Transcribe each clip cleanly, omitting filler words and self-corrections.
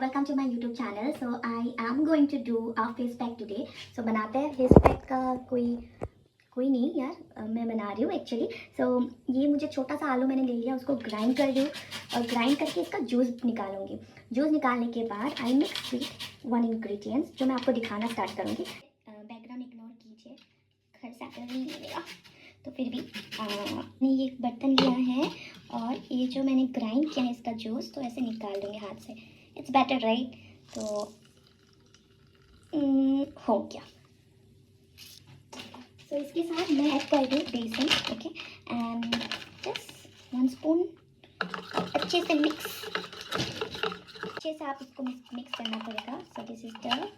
welcome to my YouTube channel. So I am going to do a face pack today. So बनाते हैं face pack का कोई नहीं यार, मैं बना रही हूँ एक्चुअली. सो ये मुझे छोटा सा आलू मैंने ले लिया, उसको ग्राइंड कर रही हूँ और ग्राइंड करके इसका जूस निकालूंगी. जूस निकालने के बाद आई मिक्स विथ वन इंग्रेडिएंट्स जो मैं आपको दिखाना स्टार्ट करूँगी. बैकग्राउंड इग्नोर कीजिए, घर से आकर नहीं मिलेगा तो फिर भी मैंने ये बर्तन लिया है और ये जो मैंने ग्राइंड किया है इसका जूस, तो ऐसे निकाल देंगे हाथ से. It's better right. तो हो गया. तो इसके साथ मैं ऐड कर दूँ बेसन. ओके, एंड जस्ट 1 स्पून अच्छे से आप इसको मिक्स करना पड़ेगा. So this is the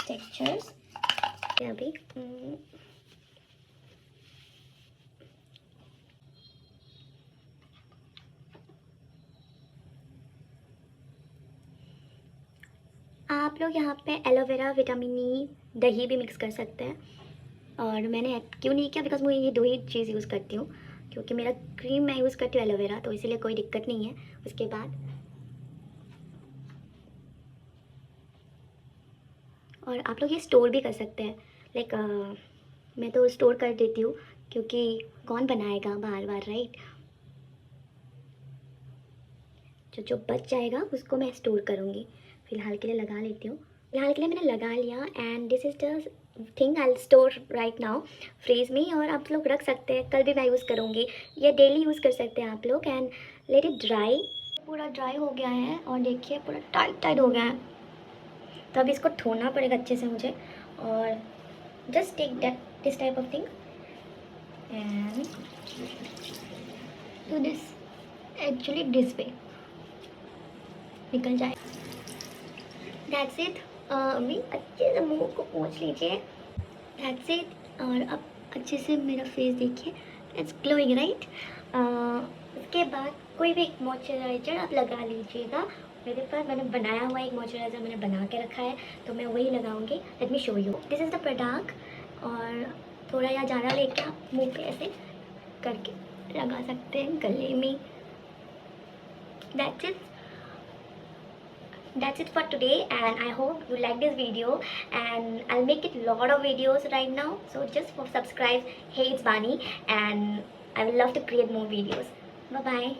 textures. अभी आप लोग यहाँ पे एलोवेरा, विटामिन ई, दही भी मिक्स कर सकते हैं. और मैंने क्यों नहीं किया, बिकॉज मैं ये 2 ही चीज़ यूज़ करती हूँ, क्योंकि मेरा क्रीम मैं यूज़ करती हूँ एलोवेरा, तो इसीलिए कोई दिक्कत नहीं है. उसके बाद और आप लोग ये स्टोर भी कर सकते हैं. लाइक मैं तो स्टोर कर देती हूँ, क्योंकि कौन बनाएगा बार बार राइट. जो बच जाएगा उसको मैं स्टोर करूँगी. फ़िलहाल के लिए लगा लेती हूँ. फिलहाल के लिए मैंने लगा लिया. And this is the thing I store right now fridge में. और आप लोग रख सकते हैं, कल भी मैं यूज़ करूँगी, ये डेली यूज़ कर सकते हैं आप लोग. And let it dry. पूरा ड्राई हो गया है और देखिए पूरा टाइट हो गया है. तो अब इसको धोना पड़ेगा अच्छे से मुझे. और just take that this type of thing and do this. Actually this way निकल जाए. That's it. अभी अच्छे से मुंह को पोंछ लीजिए. That's it. और अब अच्छे से मेरा फेस देखिए, इट्स ग्लोइंग राइट. उसके बाद कोई भी एक मॉइस्चराइज़र आप लगा लीजिएगा. मेरे पास मैंने बनाया हुआ एक मॉइस्चराइज़र मैंने बना के रखा है, तो मैं वही लगाऊंगी. Let me show you. This is the product. और थोड़ा या ज़्यादा लेके आप मुँह पे ऐसे करके लगा सकते हैं गले में. That's it. That's it for today, and I hope you like this video, and I'll make it lot of videos right now, so just for subscribe. Hey, it's Bani, and I will love to create more videos. Bye bye.